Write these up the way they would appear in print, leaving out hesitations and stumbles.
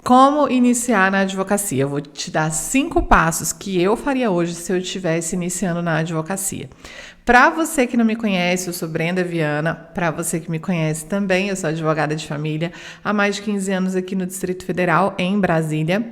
Como iniciar na advocacia? Eu vou te dar 5 passos que eu faria hoje se eu estivesse iniciando na advocacia. Para você que não me conhece, eu sou Brenda Viana. Para você que me conhece também, eu sou advogada de família há mais de 15 anos aqui no Distrito Federal, em Brasília.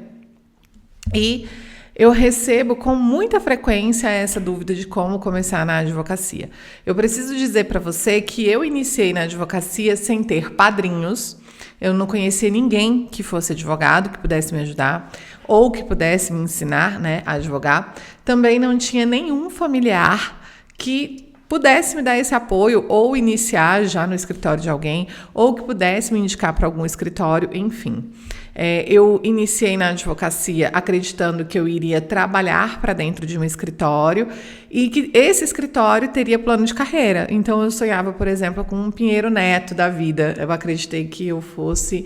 E eu recebo com muita frequência essa dúvida de como começar na advocacia. Eu preciso dizer para você que eu iniciei na advocacia sem ter padrinhos. Eu não conhecia ninguém que fosse advogado, que pudesse me ajudar, ou que pudesse me ensinar, a advogar. Também não tinha nenhum familiar que pudesse me dar esse apoio, ou iniciar já no escritório de alguém, ou que pudesse me indicar para algum escritório, enfim. Eu iniciei na advocacia acreditando que eu iria trabalhar para dentro de um escritório e que esse escritório teria plano de carreira. Então, eu sonhava, por exemplo, com um Pinheiro Neto da vida. Eu acreditei que eu fosse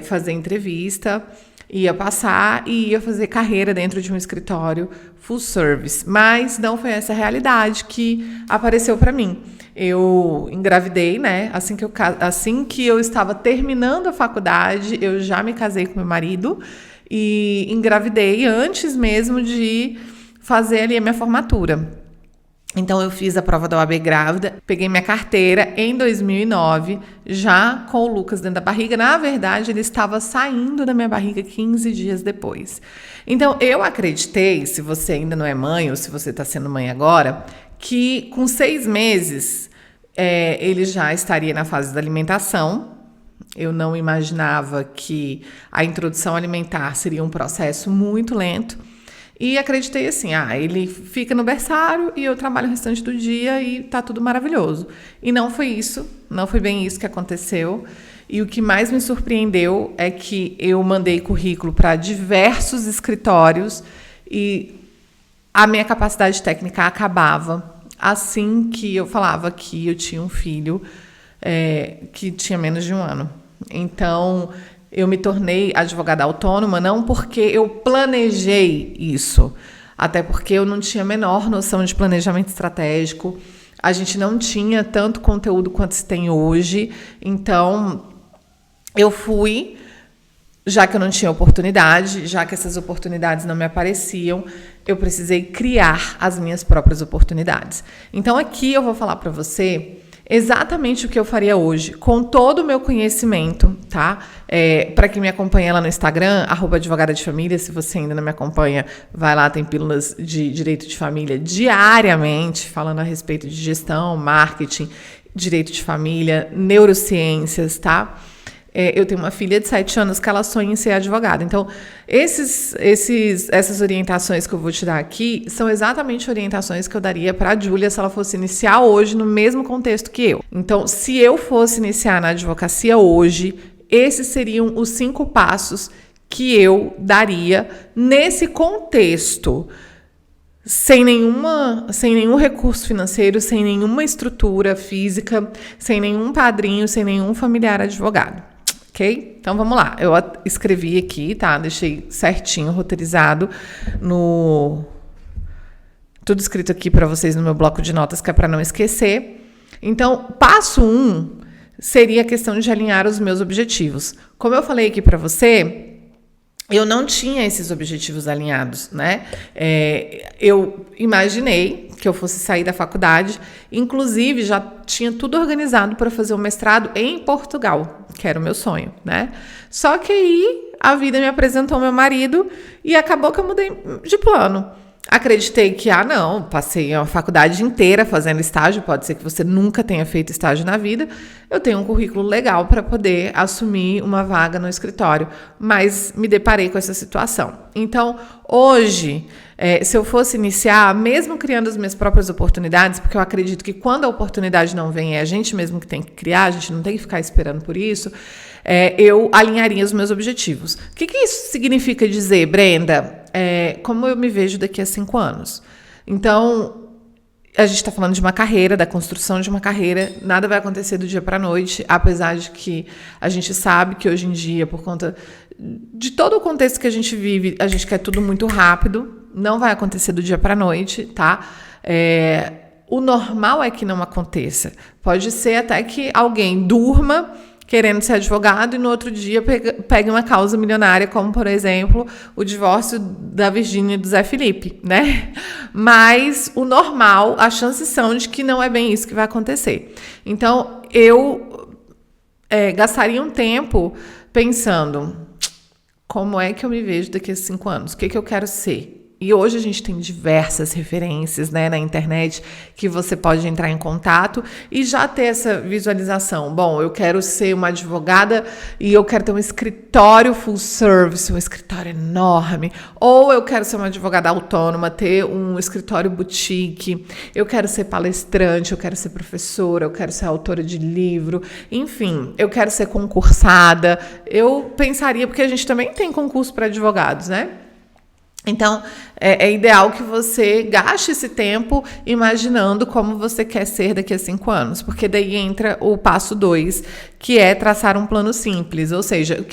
fazer entrevista, ia passar e ia fazer carreira dentro de um escritório full service. Mas não foi essa a realidade que apareceu para mim. Eu engravidei, assim que eu estava terminando a faculdade, eu já me casei com meu marido e engravidei antes mesmo de fazer ali a minha formatura. Então, eu fiz a prova da OAB grávida, peguei minha carteira em 2009, já com o Lucas dentro da barriga. Na verdade, ele estava saindo da minha barriga 15 dias depois. Então, eu acreditei, se você ainda não é mãe ou se você está sendo mãe agora, que com 6 meses ele já estaria na fase da alimentação. Eu não imaginava que a introdução alimentar seria um processo muito lento. E acreditei assim, ele fica no berçário e eu trabalho o restante do dia e tá tudo maravilhoso. E não foi isso, não foi bem isso que aconteceu. E o que mais me surpreendeu é que eu mandei currículo para diversos escritórios e a minha capacidade técnica acabava assim que eu falava que eu tinha um filho que tinha menos de 1 ano. Então, eu me tornei advogada autônoma não porque eu planejei isso, até porque eu não tinha a menor noção de planejamento estratégico, a gente não tinha tanto conteúdo quanto se tem hoje, então eu fui, já que eu não tinha oportunidade, já que essas oportunidades não me apareciam, eu precisei criar as minhas próprias oportunidades. Então aqui eu vou falar para você exatamente o que eu faria hoje, com todo o meu conhecimento, tá? Para quem me acompanha lá no Instagram, @advogada de família, se você ainda não me acompanha, vai lá, tem pílulas de direito de família diariamente, falando a respeito de gestão, marketing, direito de família, neurociências, tá? Eu tenho uma filha de 7 anos que ela sonha em ser advogada. Então, essas orientações que eu vou te dar aqui são exatamente orientações que eu daria para a Júlia se ela fosse iniciar hoje no mesmo contexto que eu. Então, se eu fosse iniciar na advocacia hoje, esses seriam os 5 passos que eu daria nesse contexto. Sem nenhum recurso financeiro, sem nenhuma estrutura física, sem nenhum padrinho, sem nenhum familiar advogado. Ok? Então, vamos lá. Eu escrevi aqui, tá? Deixei certinho, roteirizado tudo escrito aqui para vocês no meu bloco de notas, que é para não esquecer. Então, passo 1 seria a questão de alinhar os meus objetivos. Como eu falei aqui para você, eu não tinha esses objetivos alinhados, eu imaginei que eu fosse sair da faculdade, inclusive já tinha tudo organizado para fazer um mestrado em Portugal, que era o meu sonho, Só que aí a vida me apresentou meu marido e acabou que eu mudei de plano. Acreditei que, passei a faculdade inteira fazendo estágio, pode ser que você nunca tenha feito estágio na vida, eu tenho um currículo legal para poder assumir uma vaga no escritório, mas me deparei com essa situação. Então, hoje, se eu fosse iniciar, mesmo criando as minhas próprias oportunidades, porque eu acredito que quando a oportunidade não vem, é a gente mesmo que tem que criar, a gente não tem que ficar esperando por isso, eu alinharia os meus objetivos. O que isso significa dizer, Brenda? Como eu me vejo daqui a 5 anos. Então, a gente está falando de uma carreira, da construção de uma carreira, nada vai acontecer do dia para a noite, apesar de que a gente sabe que hoje em dia, por conta de todo o contexto que a gente vive, a gente quer tudo muito rápido, não vai acontecer do dia para a noite, tá? O normal é que não aconteça. Pode ser até que alguém durma querendo ser advogado e no outro dia pega uma causa milionária, como, por exemplo, o divórcio da Virgínia e do Zé Felipe, né? Mas o normal, as chances são de que não é bem isso que vai acontecer. Então, eu gastaria um tempo pensando como é que eu me vejo daqui a 5 anos, o que eu quero ser. E hoje a gente tem diversas referências, né, na internet que você pode entrar em contato e já ter essa visualização. Bom, eu quero ser uma advogada e eu quero ter um escritório full service, um escritório enorme. Ou eu quero ser uma advogada autônoma, ter um escritório boutique. Eu quero ser palestrante, eu quero ser professora, eu quero ser autora de livro. Enfim, eu quero ser concursada. Eu pensaria, porque a gente também tem concurso para advogados, né? Então, é ideal que você gaste esse tempo imaginando como você quer ser daqui a 5 anos, porque daí entra o passo 2, que é traçar um plano simples. Ou seja,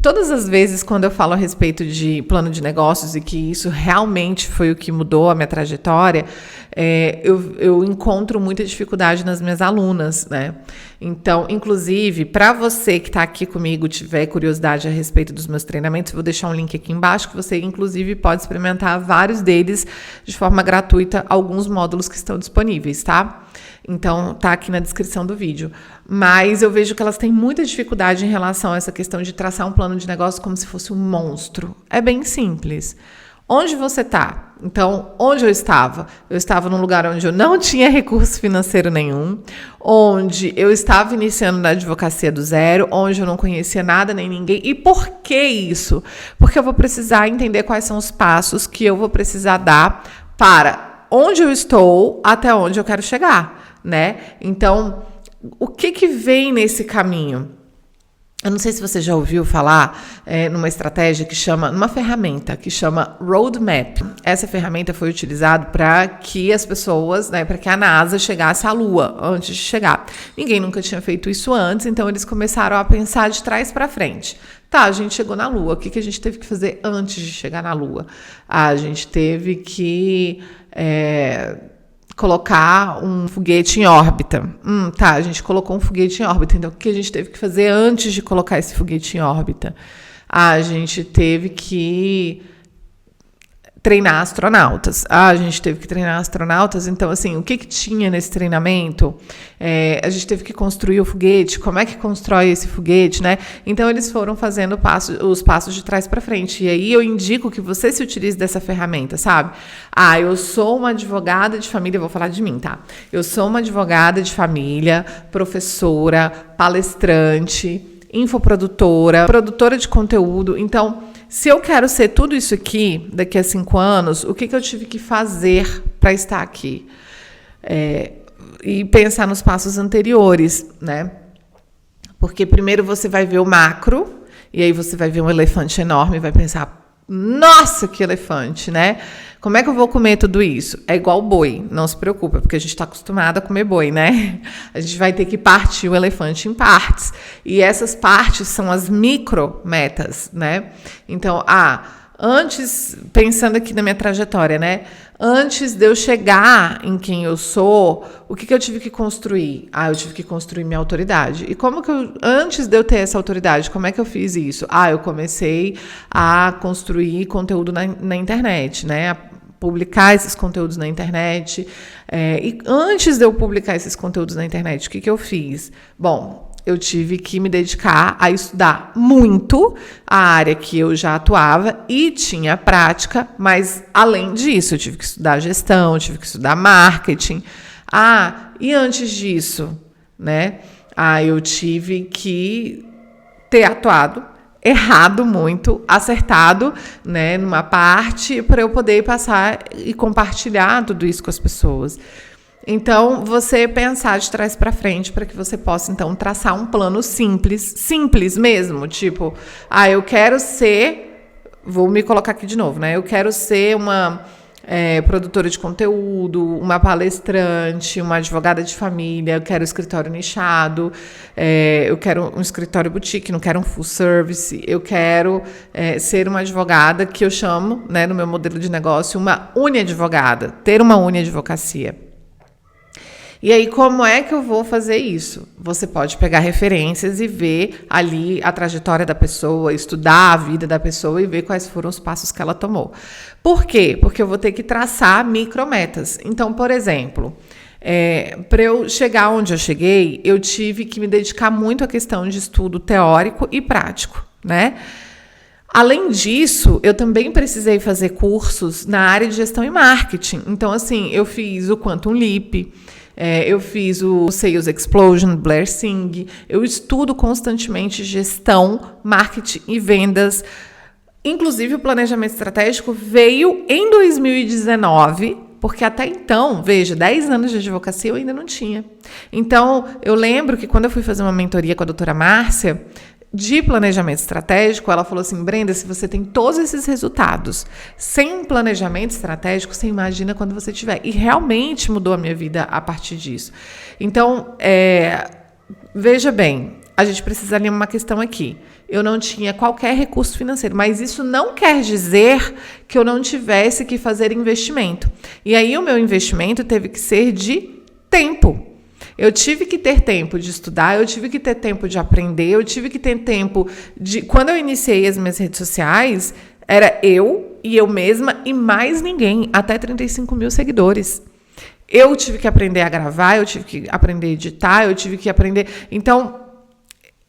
todas as vezes quando eu falo a respeito de plano de negócios e que isso realmente foi o que mudou a minha trajetória, eu encontro muita dificuldade nas minhas alunas, né? Então, inclusive, para você que está aqui comigo, tiver curiosidade a respeito dos meus treinamentos, vou deixar um link aqui embaixo que você, inclusive, pode experimentar vários deles de forma gratuita, alguns módulos que estão disponíveis, tá? Então, tá aqui na descrição do vídeo. Mas eu vejo que elas têm muita dificuldade em relação a essa questão de traçar um plano de negócio como se fosse um monstro. É bem simples. Onde você está? Então, onde eu estava? Eu estava num lugar onde eu não tinha recurso financeiro nenhum, onde eu estava iniciando na advocacia do zero, onde eu não conhecia nada nem ninguém. E por que isso? Porque eu vou precisar entender quais são os passos que eu vou precisar dar para onde eu estou até onde eu quero chegar, né? Então, o que vem nesse caminho? Eu não sei se você já ouviu falar numa estratégia numa ferramenta que chama Roadmap. Essa ferramenta foi utilizada para que as pessoas, né, para que a NASA chegasse à Lua antes de chegar. Ninguém nunca tinha feito isso antes, então eles começaram a pensar de trás para frente. Tá, a gente chegou na Lua, o que a gente teve que fazer antes de chegar na Lua? A gente teve que colocar um foguete em órbita. Tá, a gente colocou um foguete em órbita. Então, o que a gente teve que fazer antes de colocar esse foguete em órbita? A gente teve que treinar astronautas. A gente teve que treinar astronautas. Então, assim, o que tinha nesse treinamento? A gente teve que construir o foguete. Como é que constrói esse foguete, né? Então, eles foram fazendo os passos de trás para frente. E aí, eu indico que você se utilize dessa ferramenta, sabe? Eu sou uma advogada de família, vou falar de mim, tá? Eu sou uma advogada de família, professora, palestrante, infoprodutora, produtora de conteúdo. Então, se eu quero ser tudo isso aqui daqui a 5 anos, o que eu tive que fazer para estar aqui? E pensar nos passos anteriores, né? Porque primeiro você vai ver o macro, e aí você vai ver um elefante enorme e vai pensar, nossa, que elefante, né? Como é que eu vou comer tudo isso? É igual boi, não se preocupa, porque a gente está acostumado a comer boi, né? A gente vai ter que partir o elefante em partes. E essas partes são as micrometas, né? Então, antes, pensando aqui na minha trajetória, né? Antes de eu chegar em quem eu sou, o que eu tive que construir? Eu tive que construir minha autoridade. E antes de eu ter essa autoridade, como é que eu fiz isso? Eu comecei a construir conteúdo na internet, né? Publicar esses conteúdos na internet. E antes de eu publicar esses conteúdos na internet, o que eu fiz? Bom, eu tive que me dedicar a estudar muito a área que eu já atuava e tinha prática, mas além disso, eu tive que estudar gestão, tive que estudar marketing. E antes disso, né? Eu tive que ter atuado errado muito, acertado, né, numa parte, para eu poder passar e compartilhar tudo isso com as pessoas. Então, você pensar de trás para frente para que você possa, então, traçar um plano simples mesmo, tipo, eu quero ser, vou me colocar aqui de novo, né, eu quero ser uma produtora de conteúdo, uma palestrante, uma advogada de família, eu quero um escritório nichado, eu quero um escritório boutique, não quero um full service, eu quero ser uma advogada que eu chamo, né, no meu modelo de negócio, uma uniadvogada, ter uma uniadvocacia. E aí, como é que eu vou fazer isso? Você pode pegar referências e ver ali a trajetória da pessoa, estudar a vida da pessoa e ver quais foram os passos que ela tomou. Por quê? Porque eu vou ter que traçar micrometas. Então, por exemplo, para eu chegar onde eu cheguei, eu tive que me dedicar muito à questão de estudo teórico e prático, né? Além disso, eu também precisei fazer cursos na área de gestão e marketing. Então, assim, eu fiz o Quantum Leap, eu fiz o Sales Explosion, Blair Singh. Eu estudo constantemente gestão, marketing e vendas. Inclusive, o planejamento estratégico veio em 2019, porque até então, veja, 10 anos de advocacia eu ainda não tinha. Então, eu lembro que quando eu fui fazer uma mentoria com a doutora Márcia, de planejamento estratégico, ela falou assim: Brenda, se você tem todos esses resultados sem um planejamento estratégico, você imagina quando você tiver. E realmente mudou a minha vida a partir disso. Então, veja bem, a gente precisa alinhar uma questão aqui. Eu não tinha qualquer recurso financeiro, mas isso não quer dizer que eu não tivesse que fazer investimento. E aí o meu investimento teve que ser de tempo. Eu tive que ter tempo de estudar, eu tive que ter tempo de aprender, eu tive que ter tempo de... Quando eu iniciei as minhas redes sociais, era eu e eu mesma e mais ninguém, até 35 mil seguidores. Eu tive que aprender a gravar, eu tive que aprender a editar, eu tive que aprender... Então,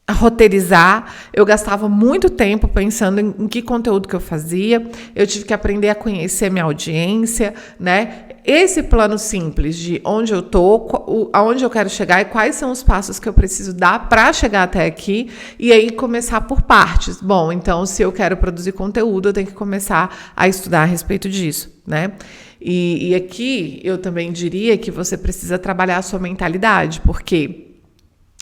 a roteirizar, eu gastava muito tempo pensando em que conteúdo que eu fazia, eu tive que aprender a conhecer minha audiência, né? Esse plano simples de onde eu tô, aonde eu quero chegar e quais são os passos que eu preciso dar para chegar até aqui, e aí começar por partes. Bom, então, se eu quero produzir conteúdo, eu tenho que começar a estudar a respeito disso, né? E aqui eu também diria que você precisa trabalhar a sua mentalidade, porque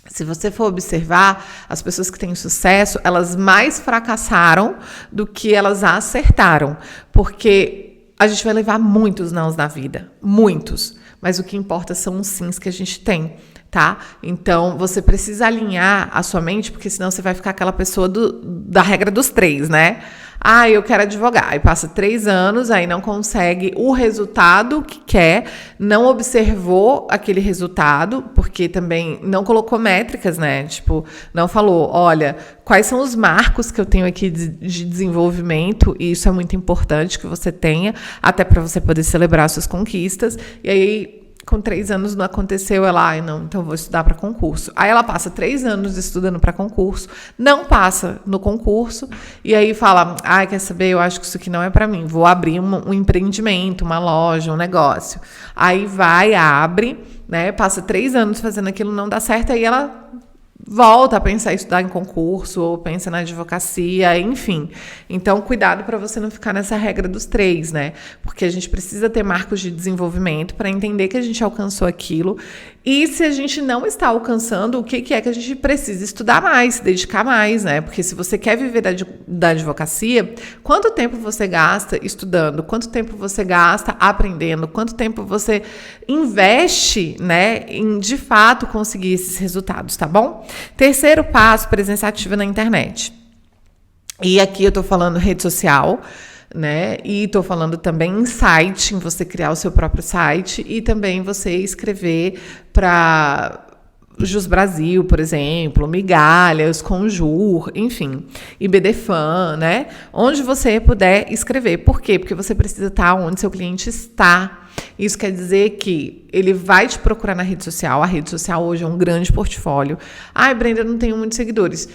se você for observar, as pessoas que têm sucesso, elas mais fracassaram do que elas acertaram. Porque a gente vai levar muitos nãos na vida, muitos. Mas o que importa são os sims que a gente tem, tá? Então, você precisa alinhar a sua mente, porque senão você vai ficar aquela pessoa da regra dos 3, né? Ah, eu quero advogar. Aí passa 3 anos, aí não consegue o resultado que quer, não observou aquele resultado, porque também não colocou métricas, né? Tipo, não falou, olha, quais são os marcos que eu tenho aqui de desenvolvimento, e isso é muito importante que você tenha, até para você poder celebrar suas conquistas. E aí, com 3 anos não aconteceu, ela, não, então vou estudar para concurso. Aí ela passa 3 anos estudando para concurso, não passa no concurso, e aí fala, quer saber, eu acho que isso aqui não é para mim, vou abrir um empreendimento, uma loja, um negócio. Aí vai, abre, né, passa 3 anos fazendo aquilo, não dá certo, aí ela volta a pensar em estudar em concurso, ou pensa na advocacia, enfim. Então, cuidado para você não ficar nessa regra dos 3, né? Porque a gente precisa ter marcos de desenvolvimento para entender que a gente alcançou aquilo. E se a gente não está alcançando, o que é que a gente precisa estudar mais, se dedicar mais, né? Porque se você quer viver da advocacia, quanto tempo você gasta estudando? Quanto tempo você gasta aprendendo? Quanto tempo você investe, né, em de fato conseguir esses resultados, tá bom? Terceiro passo, presença ativa na internet. E aqui eu tô falando rede social, né? E estou falando também em site, em você criar o seu próprio site e também você escrever para Jus Brasil, por exemplo, Migalhas, Conjur, enfim, IBDFan, né? Onde você puder escrever. Por quê? Porque você precisa estar onde seu cliente está. Isso quer dizer que ele vai te procurar na rede social. A rede social hoje é um grande portfólio. Ai, Brenda, eu não tenho muitos seguidores.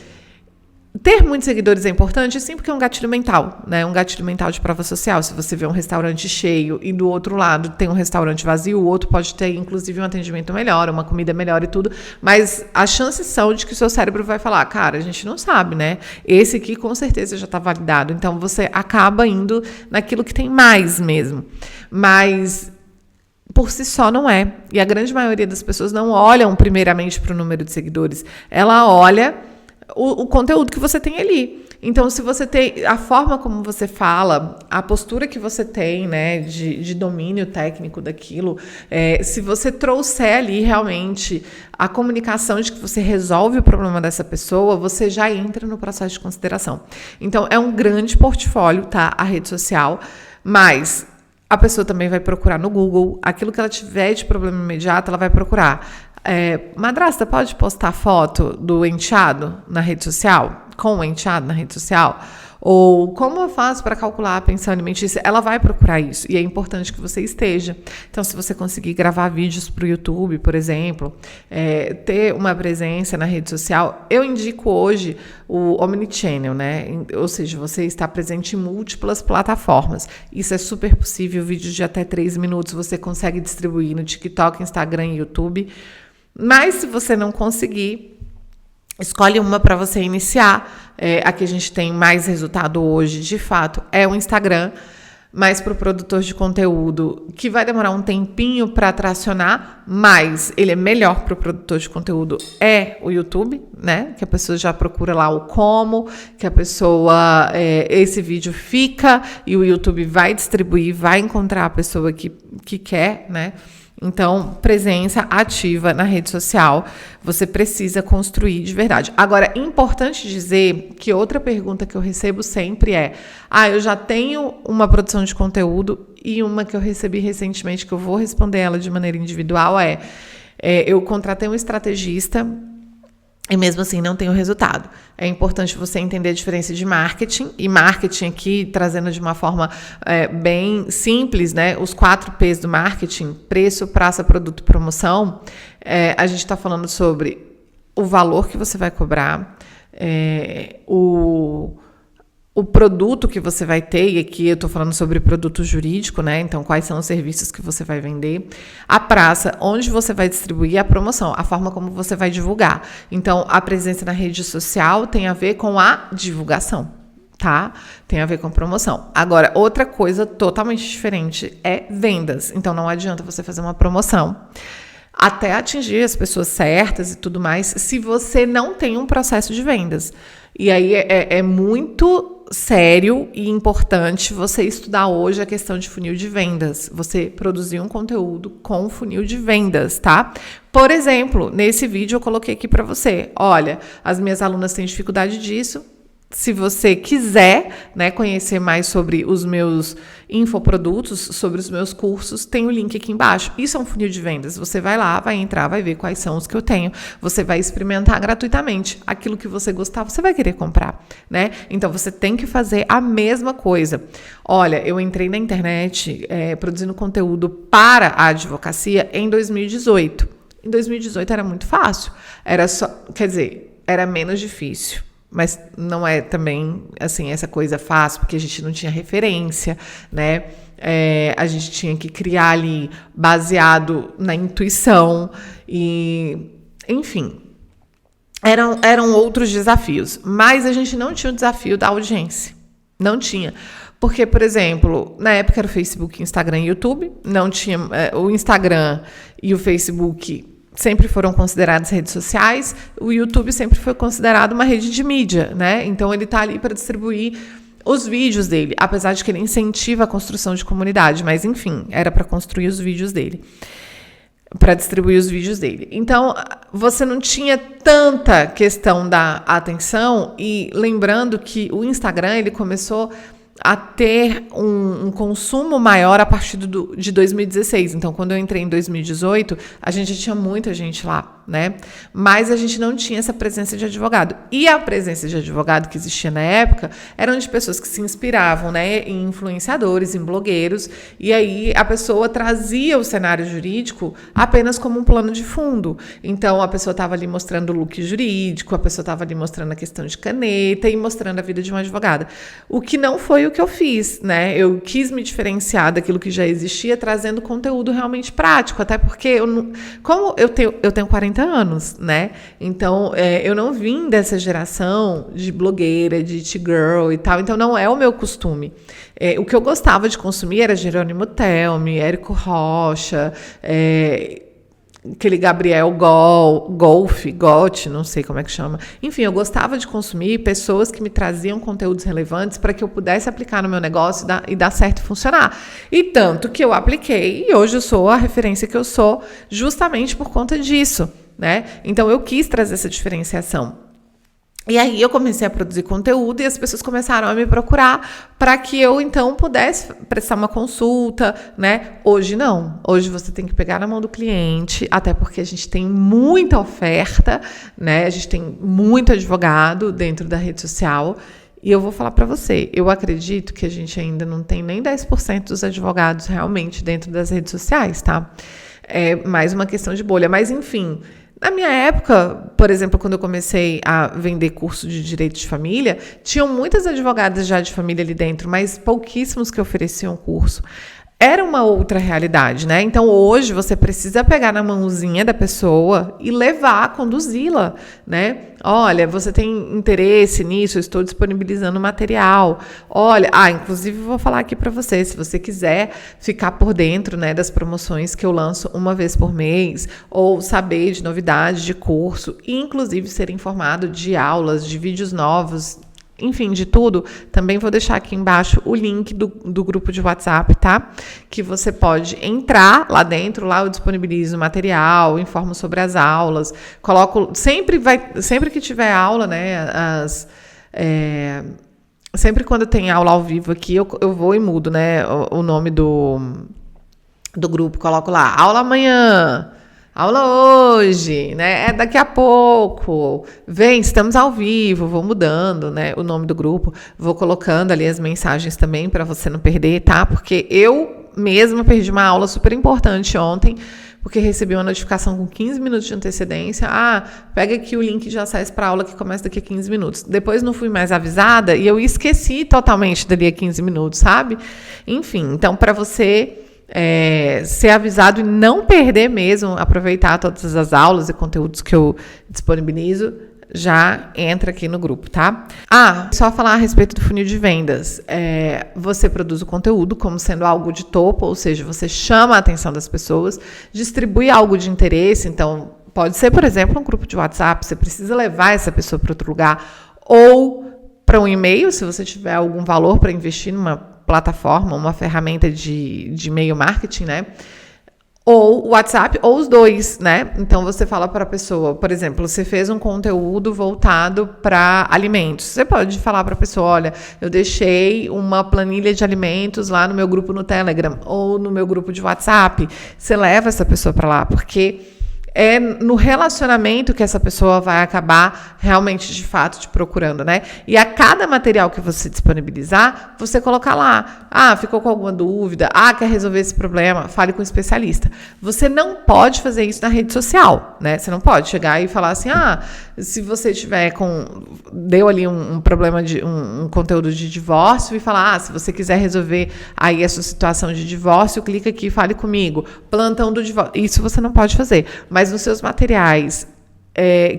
Ter muitos seguidores é importante, sim, porque é um gatilho mental, né? Um gatilho mental de prova social. Se você vê um restaurante cheio e do outro lado tem um restaurante vazio, o outro pode ter, inclusive, um atendimento melhor, uma comida melhor e tudo, mas as chances são de que o seu cérebro vai falar, cara, a gente não sabe, né? Esse aqui com certeza já está validado. Então, você acaba indo naquilo que tem mais mesmo. Mas por si só não é. E a grande maioria das pessoas não olham primeiramente para o número de seguidores. Ela olha o conteúdo que você tem ali. Então, se você tem a forma como você fala, a postura que você tem, né, de domínio técnico daquilo, se você trouxer ali realmente a comunicação de que você resolve o problema dessa pessoa, você já entra no processo de consideração. Então, é um grande portfólio, tá? A rede social, mas a pessoa também vai procurar no Google. Aquilo que ela tiver de problema imediato, ela vai procurar. Madrasta, pode postar foto do enteado na rede social? Com o enteado na rede social? Ou como eu faço para calcular a pensão alimentícia? Ela vai procurar isso e é importante que você esteja. Então, se você conseguir gravar vídeos para o YouTube, por exemplo, ter uma presença na rede social, eu indico hoje o Omnichannel, né? Ou seja, você está presente em múltiplas plataformas. Isso é super possível, vídeos de até 3 minutos você consegue distribuir no TikTok, Instagram e YouTube. Mas se você não conseguir, escolhe uma para você iniciar. A que a gente tem mais resultado hoje, de fato, é o Instagram. Mas para o produtor de conteúdo, que vai demorar um tempinho para tracionar, mas ele é melhor para o produtor de conteúdo, é o YouTube, né? Que a pessoa já procura lá o como, que a pessoa, esse vídeo fica e o YouTube vai distribuir, vai encontrar a pessoa que quer, né? Então, presença ativa na rede social, você precisa construir de verdade. Agora, importante dizer que outra pergunta que eu recebo sempre eu já tenho uma produção de conteúdo, e uma que eu recebi recentemente, que eu vou responder ela de maneira individual, eu contratei um estrategista e mesmo assim não tem o resultado. É importante você entender a diferença de marketing, e marketing aqui trazendo de uma forma bem simples, né? Os 4 P's do marketing: preço, praça, produto, promoção. A gente está falando sobre o valor que você vai cobrar, o produto que você vai ter, e aqui eu estou falando sobre produto jurídico, né? Então, quais são os serviços que você vai vender, a praça, onde você vai distribuir, a promoção, a forma como você vai divulgar. Então, a presença na rede social tem a ver com a divulgação, tá? Tem a ver com promoção. Agora, outra coisa totalmente diferente é vendas. Então, não adianta você fazer uma promoção até atingir as pessoas certas e tudo mais, se você não tem um processo de vendas. E aí é muito sério e importante você estudar hoje a questão de funil de vendas. Você produzir um conteúdo com funil de vendas, tá? Por exemplo, nesse vídeo eu coloquei aqui para você. Olha, as minhas alunas têm dificuldade disso. Se você quiser, né, conhecer mais sobre os meus infoprodutos, sobre os meus cursos, tem o link aqui embaixo. Isso é um funil de vendas. Você vai lá, vai entrar, vai ver quais são os que eu tenho. Você vai experimentar gratuitamente. Aquilo que você gostar, você vai querer comprar, né? Então, você tem que fazer a mesma coisa. Olha, eu entrei na internet produzindo conteúdo para a advocacia em 2018. Em 2018 era muito fácil. Era menos difícil. Mas não é também, assim, essa coisa fácil, porque a gente não tinha referência, né? A gente tinha que criar ali baseado na intuição e, enfim, eram outros desafios. Mas a gente não tinha o desafio da audiência. Não tinha. Porque, por exemplo, na época era o Facebook, Instagram e YouTube. Não tinha o Instagram e o Facebook sempre foram consideradas redes sociais, o YouTube sempre foi considerado uma rede de mídia, né? Então, ele está ali para distribuir os vídeos dele, apesar de que ele incentiva a construção de comunidade, mas, enfim, era para construir os vídeos dele, para distribuir os vídeos dele. Então, você não tinha tanta questão da atenção, e lembrando que o Instagram, ele começou a ter um consumo maior a partir de 2016. Então, quando eu entrei em 2018, a gente já tinha muita gente lá, né? Mas a gente não tinha essa presença de advogado. E a presença de advogado que existia na época eram de pessoas que se inspiravam, né, em influenciadores, em blogueiros, e aí a pessoa trazia o cenário jurídico apenas como um plano de fundo. Então, a pessoa estava ali mostrando o look jurídico, a pessoa estava ali mostrando a questão de caneta e mostrando a vida de uma advogada. O que não foi o que eu fiz, né? Eu quis me diferenciar daquilo que já existia, trazendo conteúdo realmente prático, até porque como eu tenho 40 anos, né? Então, eu não vim dessa geração de blogueira, de it-girl e tal, então não é o meu costume. O que eu gostava de consumir era Jerônimo Telmi, Érico Rocha, aquele Gabriel Gotti, não sei como é que chama. Enfim, eu gostava de consumir pessoas que me traziam conteúdos relevantes para que eu pudesse aplicar no meu negócio e dar certo e funcionar. E tanto que eu apliquei, e hoje eu sou a referência que eu sou justamente por conta disso, né? Então, eu quis trazer essa diferenciação. E aí eu comecei a produzir conteúdo e as pessoas começaram a me procurar para que eu, então, pudesse prestar uma consulta, né? Hoje não. Hoje você tem que pegar na mão do cliente, até porque a gente tem muita oferta, né? A gente tem muito advogado dentro da rede social. E eu vou falar para você, eu acredito que a gente ainda não tem nem 10% dos advogados realmente dentro das redes sociais, tá? É mais uma questão de bolha. Mas, enfim... Na minha época, por exemplo, quando eu comecei a vender curso de direito de família, tinham muitas advogadas já de família ali dentro, mas pouquíssimos que ofereciam curso. Era uma outra realidade, né? Então, hoje, você precisa pegar na mãozinha da pessoa e levar, conduzi-la, né? Olha, você tem interesse nisso? Eu estou disponibilizando material. Olha, inclusive, vou falar aqui para você, se você quiser ficar por dentro, né, das promoções que eu lanço uma vez por mês, ou saber de novidades de curso, e inclusive ser informado de aulas, de vídeos novos, enfim, de tudo, também vou deixar aqui embaixo o link do grupo de WhatsApp, tá? Que você pode entrar lá dentro, lá eu disponibilizo material, informo sobre as aulas, coloco, sempre que tiver aula, né, sempre quando tem aula ao vivo aqui, eu vou e mudo, né, o nome do grupo, coloco lá, aula amanhã, aula hoje, né? É daqui a pouco. Vem, estamos ao vivo, vou mudando, né? O nome do grupo, vou colocando ali as mensagens também para você não perder, tá? Porque eu mesma perdi uma aula super importante ontem, porque recebi uma notificação com 15 minutos de antecedência. Pega aqui o link de acesso para a aula que começa daqui a 15 minutos. Depois não fui mais avisada e eu esqueci totalmente dali a 15 minutos, sabe? Enfim, então para você ser avisado e não perder mesmo, aproveitar todas as aulas e conteúdos que eu disponibilizo, já entra aqui no grupo, tá? Só falar a respeito do funil de vendas. Você produz o conteúdo como sendo algo de topo, ou seja, você chama a atenção das pessoas, distribui algo de interesse, então pode ser, por exemplo, um grupo de WhatsApp, você precisa levar essa pessoa para outro lugar, ou para um e-mail, se você tiver algum valor para investir numa plataforma, uma ferramenta de e-mail marketing, né? Ou WhatsApp, ou os dois, né? Então, você fala para a pessoa, por exemplo, você fez um conteúdo voltado para alimentos. Você pode falar para a pessoa, olha, eu deixei uma planilha de alimentos lá no meu grupo no Telegram, ou no meu grupo de WhatsApp. Você leva essa pessoa para lá, porque é no relacionamento que essa pessoa vai acabar realmente, de fato, te procurando, né? E a cada material que você disponibilizar, você colocar lá, ficou com alguma dúvida, quer resolver esse problema, fale com um especialista. Você não pode fazer isso na rede social, né? Você não pode chegar e falar assim, se você tiver deu ali um problema de um conteúdo de divórcio e falar, se você quiser resolver aí a sua situação de divórcio, clica aqui e fale comigo. Plantão do divórcio. Isso você não pode fazer. Mas nos seus materiais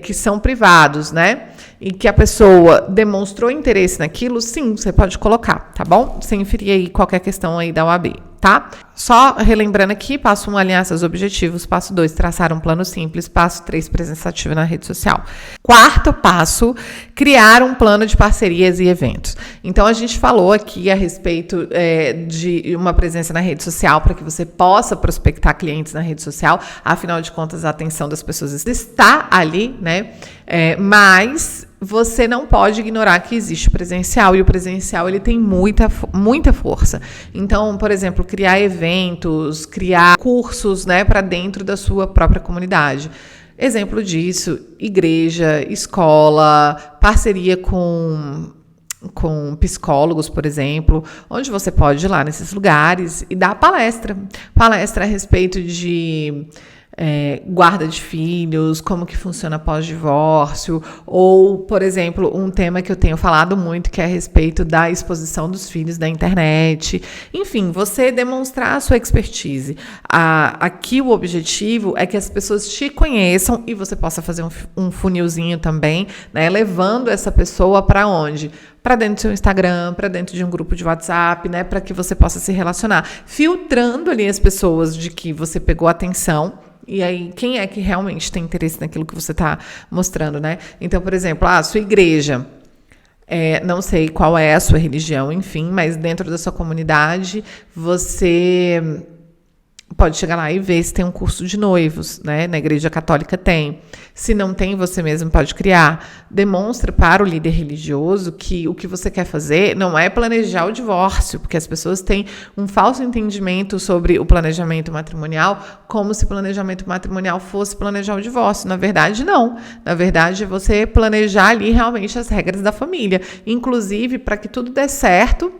que são privados, né? E que a pessoa demonstrou interesse naquilo, sim, você pode colocar, tá bom? Sem ferir aí qualquer questão aí da OAB, tá? Só relembrando aqui, passo 1, alinhar seus objetivos. Passo 2, traçar um plano simples. Passo 3, presença ativa na rede social. 4º passo, criar um plano de parcerias e eventos. Então, a gente falou aqui a respeito de uma presença na rede social para que você possa prospectar clientes na rede social. Afinal de contas, a atenção das pessoas está ali, né? Mas você não pode ignorar que existe o presencial, e o presencial ele tem muita força. Então, por exemplo, criar eventos, criar cursos, né, para dentro da sua própria comunidade. Exemplo disso, igreja, escola, parceria com psicólogos, por exemplo, onde você pode ir lá nesses lugares e dar palestra a respeito de guarda de filhos, como que funciona pós-divórcio, ou, por exemplo, um tema que eu tenho falado muito, que é a respeito da exposição dos filhos da internet. Enfim, você demonstrar a sua expertise. Aqui o objetivo é que as pessoas te conheçam e você possa fazer um funilzinho também, né, levando essa pessoa para onde? Para dentro do seu Instagram, para dentro de um grupo de WhatsApp, né, para que você possa se relacionar, filtrando ali as pessoas de que você pegou atenção. E aí, quem é que realmente tem interesse naquilo que você está mostrando, né? Então, por exemplo, a sua igreja, não sei qual é a sua religião, enfim, mas dentro da sua comunidade, você pode chegar lá e ver se tem um curso de noivos, né? Na Igreja Católica tem. Se não tem, você mesmo pode criar. Demonstra para o líder religioso que o que você quer fazer não é planejar o divórcio, porque as pessoas têm um falso entendimento sobre o planejamento matrimonial, como se planejamento matrimonial fosse planejar o divórcio. Na verdade, não. Na verdade, é você planejar ali realmente as regras da família. Inclusive, para que tudo dê certo,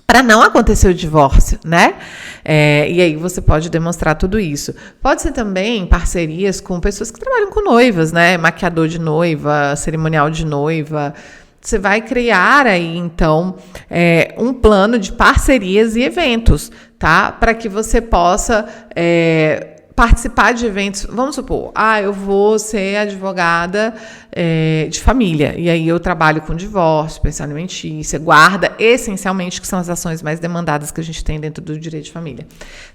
para não acontecer o divórcio, né? E aí você pode demonstrar tudo isso. Pode ser também parcerias com pessoas que trabalham com noivas, né? Maquiador de noiva, cerimonial de noiva. Você vai criar aí, então, um plano de parcerias e eventos, tá? Para que você possa participar de eventos. Vamos supor, eu vou ser advogada de família, e aí eu trabalho com divórcio, pensão alimentícia, guarda, essencialmente, que são as ações mais demandadas que a gente tem dentro do direito de família.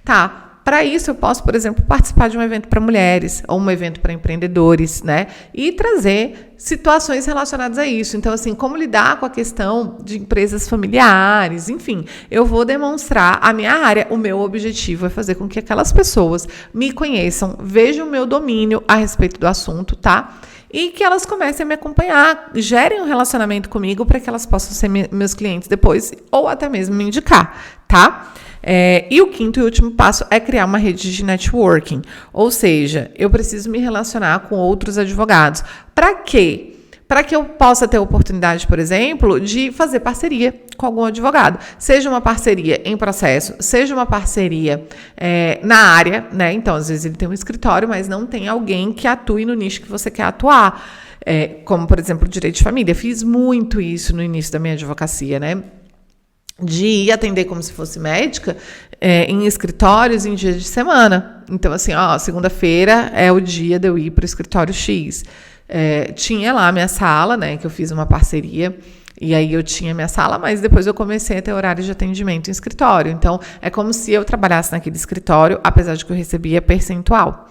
Tá. Para isso, eu posso, por exemplo, participar de um evento para mulheres ou um evento para empreendedores, né? E trazer situações relacionadas a isso. Então, assim, como lidar com a questão de empresas familiares, enfim, eu vou demonstrar a minha área. O meu objetivo é fazer com que aquelas pessoas me conheçam, vejam o meu domínio a respeito do assunto, tá? E que elas comecem a me acompanhar, gerem um relacionamento comigo para que elas possam ser meus clientes depois ou até mesmo me indicar, tá? E o quinto e último passo é criar uma rede de networking. Ou seja, eu preciso me relacionar com outros advogados. Para quê? Para que eu possa ter a oportunidade, por exemplo, de fazer parceria com algum advogado. Seja uma parceria em processo, seja uma parceria na área, né? Então, às vezes ele tem um escritório, mas não tem alguém que atue no nicho que você quer atuar. Como, por exemplo, o direito de família. Fiz muito isso no início da minha advocacia, né? De ir atender como se fosse médica em escritórios em dias de semana. Então, assim, segunda-feira é o dia de eu ir para o escritório X. Tinha lá a minha sala, né, que eu fiz uma parceria, e aí eu tinha minha sala, mas depois eu comecei a ter horário de atendimento em escritório. Então, é como se eu trabalhasse naquele escritório, apesar de que eu recebia percentual.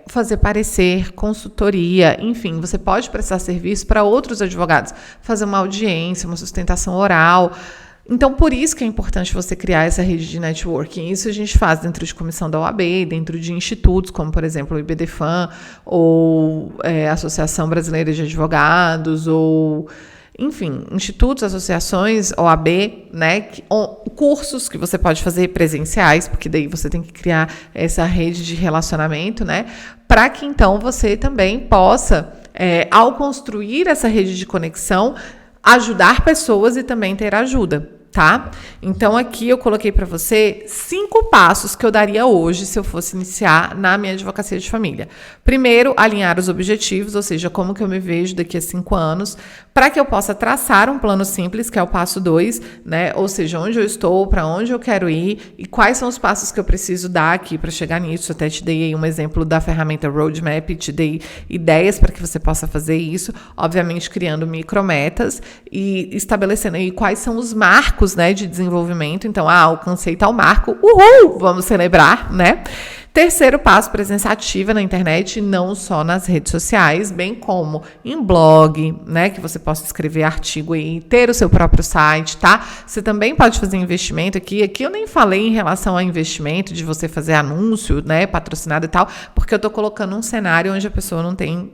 Fazer parecer, consultoria, enfim, você pode prestar serviço para outros advogados, fazer uma audiência, uma sustentação oral. Então, por isso que é importante você criar essa rede de networking. Isso a gente faz dentro de comissão da OAB, dentro de institutos, como, por exemplo, o IBDFAM, ou a Associação Brasileira de Advogados, ou, enfim, institutos, associações, OAB, né? Cursos que você pode fazer presenciais, porque daí você tem que criar essa rede de relacionamento, né? Para que, então, você também possa, ao construir essa rede de conexão, ajudar pessoas e também ter ajuda, tá? Então, aqui eu coloquei para você 5 passos que eu daria hoje se eu fosse iniciar na minha advocacia de família. Primeiro, alinhar os objetivos, ou seja, como que eu me vejo daqui a 5 anos, para que eu possa traçar um plano simples, que é o passo 2, né? Ou seja, onde eu estou, para onde eu quero ir e quais são os passos que eu preciso dar aqui para chegar nisso. Eu até te dei aí um exemplo da ferramenta Roadmap, te dei ideias para que você possa fazer isso, obviamente criando micrometas e estabelecendo aí quais são os marcos, né, de desenvolvimento. Então, alcancei tal marco, uhul, vamos celebrar, né? Terceiro passo, presença ativa na internet, não só nas redes sociais, bem como em blog, né, que você possa escrever artigo aí, ter o seu próprio site, tá? Você também pode fazer investimento aqui eu nem falei em relação a investimento, de você fazer anúncio, né, patrocinado e tal, porque eu tô colocando um cenário onde a pessoa não tem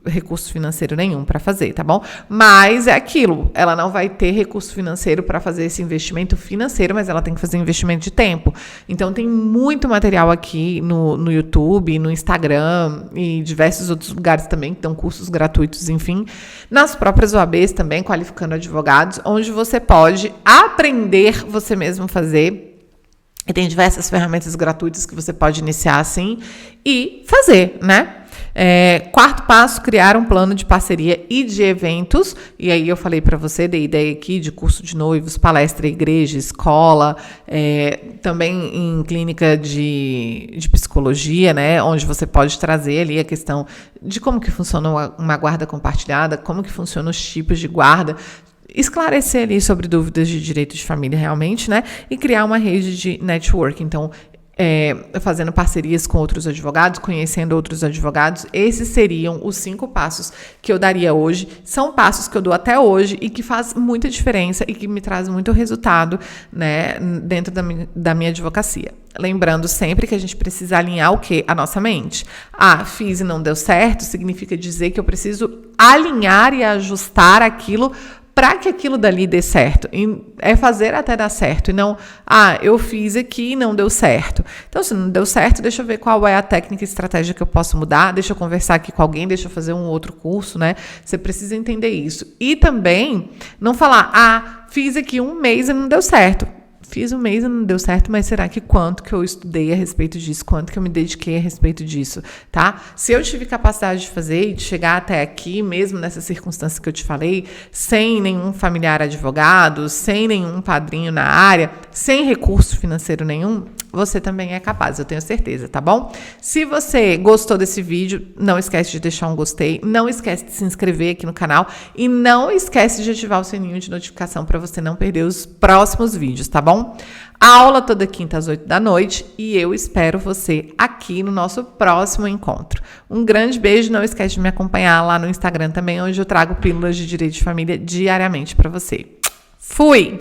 recurso financeiro nenhum para fazer, tá bom? Mas é aquilo, ela não vai ter recurso financeiro para fazer esse investimento financeiro, mas ela tem que fazer investimento de tempo. Então tem muito material aqui no YouTube, no Instagram e diversos outros lugares também que dão cursos gratuitos, enfim, nas próprias OABs também, qualificando advogados, onde você pode aprender você mesmo fazer. E tem diversas ferramentas gratuitas que você pode iniciar assim e fazer, né? Quarto passo, criar um plano de parceria e de eventos. E aí eu falei para você, dei ideia aqui de curso de noivos, palestra, igreja, escola, também em clínica de psicologia, né? Onde você pode trazer ali a questão de como que funciona uma guarda compartilhada, como que funcionam os tipos de guarda, esclarecer ali sobre dúvidas de direito de família realmente, né? E criar uma rede de network. Então, fazendo parcerias com outros advogados, conhecendo outros advogados. Esses seriam os 5 passos que eu daria hoje. São passos que eu dou até hoje e que faz muita diferença e que me traz muito resultado, né, dentro da minha advocacia. Lembrando sempre que a gente precisa alinhar o quê? A nossa mente. Fiz e não deu certo, significa dizer que eu preciso alinhar e ajustar aquilo para que aquilo dali dê certo. E é fazer até dar certo. E não, eu fiz aqui e não deu certo. Então, se não deu certo, deixa eu ver qual é a técnica e estratégia que eu posso mudar. Deixa eu conversar aqui com alguém, deixa eu fazer um outro curso, né? Você precisa entender isso. E também, não falar, fiz aqui 1 mês e não deu certo. Fiz 1 mês e não deu certo, mas será que quanto que eu estudei a respeito disso? Quanto que eu me dediquei a respeito disso, tá? Se eu tive capacidade de fazer e de chegar até aqui, mesmo nessa circunstância que eu te falei, sem nenhum familiar advogado, sem nenhum padrinho na área, sem recurso financeiro nenhum, você também é capaz, eu tenho certeza, tá bom? Se você gostou desse vídeo, não esquece de deixar um gostei, não esquece de se inscrever aqui no canal e não esquece de ativar o sininho de notificação para você não perder os próximos vídeos, tá bom? A aula toda quinta às 8 da noite e eu espero você aqui no nosso próximo encontro. Um grande beijo, não esquece de me acompanhar lá no Instagram também, onde eu trago pílulas de direito de família diariamente para você. Fui!